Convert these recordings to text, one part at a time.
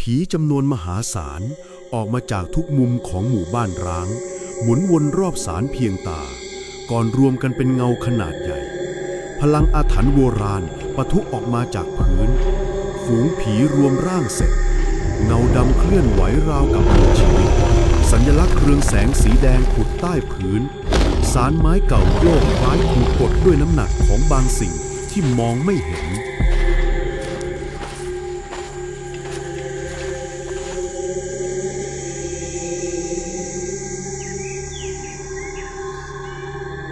ผีจำนวนมหาศาลออกมาจากทุกมุมของหมู่บ้านร้างหมุนวนรอบศาลเพียงตาก่อนรวมกันเป็นเงาขนาดใหญ่พลังอาถรรพ์โบราณปะทุออกมาจากพื้นฝูงผีรวมร่างเสร็จเงาดำเคลื่อนไหวราวกับมีชีวิตสัญลักษณ์เรืองแสงสีแดงผุดใต้พื้นศาลไม้เก่าโยกคล้ายถูกกดด้วยน้ำหนักของบางสิ่งที่มองไม่เห็น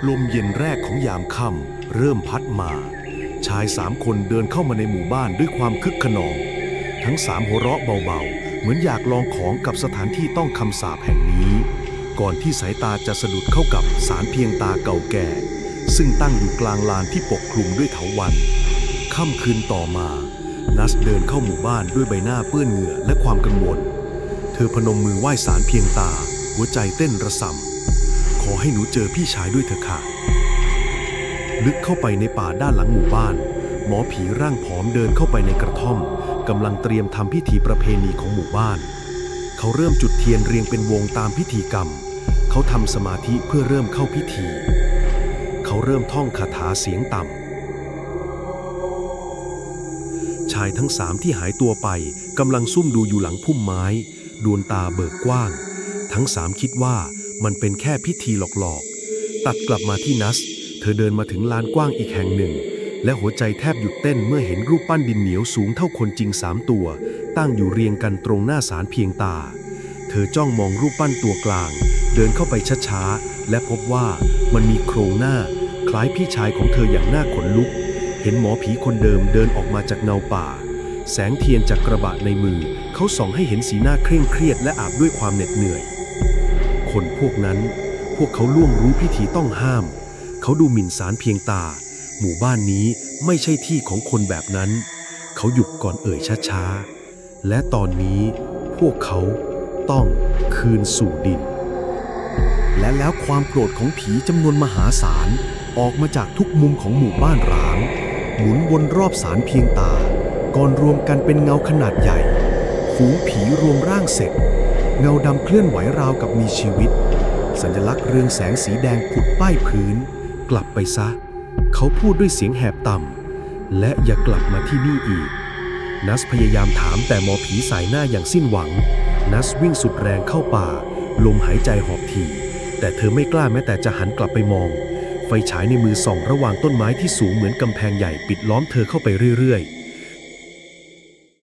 ลมเย็นแรกของยามค่ำเริ่มพัดมาชาย3 คนเดินเข้ามาในหมู่บ้านด้วยความคึกขนองทั้ง3หัวเราะเบาๆเหมือนอยากลองของกับสถานที่ต้องคำสาปแห่งนี้ก่อนที่สายตาจะสะดุดเข้ากับศาลเพียงตาเก่าแก่ซึ่งตั้งอยู่กลางลานที่ปกคลุมด้วยเถาวัลย์ค่ำคืนต่อมานัสเดินเข้าหมู่บ้านด้วยใบหน้าเปื้อนเหงื่อและความกังวลเธอพนมมือไหว้ศาลเพียงตาหัวใจเต้นระส่ำขอให้หนูเจอพี่ชายด้วยเถอะค่ะลึกเข้าไปในป่าด้านหลังหมู่บ้านหมอผีร่างผอมเดินเข้าไปในกระท่อมกำลังเตรียมทำพิธีประเพณีของหมู่บ้านเขาเริ่มจุดเทียนเรียงเป็นวงตามพิธีกรรมเขาทำสมาธิเพื่อเริ่มเข้าพิธีเขาเริ่มท่องคาถาเสียงต่ำชายทั้ง3ที่หายตัวไปกำลังซุ่มดูอยู่หลังพุ่มไม้ดวงตาเบิกกว้างทั้ง3คิดว่ามันเป็นแค่พิธีหลอกๆตัดกลับมาที่นัสเธอเดินมาถึงลานกว้างอีกแห่งหนึ่งและหัวใจแทบหยุดเต้นเมื่อเห็นรูปปั้นดินเหนียวสูงเท่าคนจริง3 ตัวตั้งอยู่เรียงกันตรงหน้าศาลเพียงตาเธอจ้องมองรูปปั้นตัวกลางเดินเข้าไปช้าๆและพบว่ามันมีโครงหน้าคล้ายพี่ชายของเธออย่างน่าขนลุกเห็นหมอผีคนเดิมเดินออกมาจากเงาป่าแสงเทียนจากกระบะในมือเขาส่องให้เห็นสีหน้าเคร่งเครียดและอาบด้วยความเหน็ดเหนื่อยคนพวกนั้นพวกเขาล่วงรู้พิธีต้องห้ามเขาดูหมิ่นศาลเพียงตาหมู่บ้านนี้ไม่ใช่ที่ของคนแบบนั้นเขาหยุดก่อนเอ่ยช้าๆและตอนนี้พวกเขาต้องคืนสู่ดินและแล้วความโกรธของผีจำนวนมหาศาลออกมาจากทุกมุมของหมู่บ้านร้างหมุนวนรอบศาลเพียงตาก่อนรวมกันเป็นเงาขนาดใหญ่ฝูงผีรวมร่างเสร็จเงาดำเคลื่อนไหวราวกับมีชีวิตสัญลักษณ์เรืองแสงสีแดงผุดป้ายพื้นกลับไปซะเขาพูดด้วยเสียงแหบต่ำและอย่ากลับมาที่นี่อีกนัสพยายามถามแต่หมอผีสายหน้าอย่างสิ้นหวังนัสวิ่งสุดแรงเข้าป่าลมหายใจหอบถี่แต่เธอไม่กล้าแม้แต่จะหันกลับไปมองไฟฉายในมือส่องระหว่างต้นไม้ที่สูงเหมือนกำแพงใหญ่ปิดล้อมเธอเข้าไปเรื่อยๆ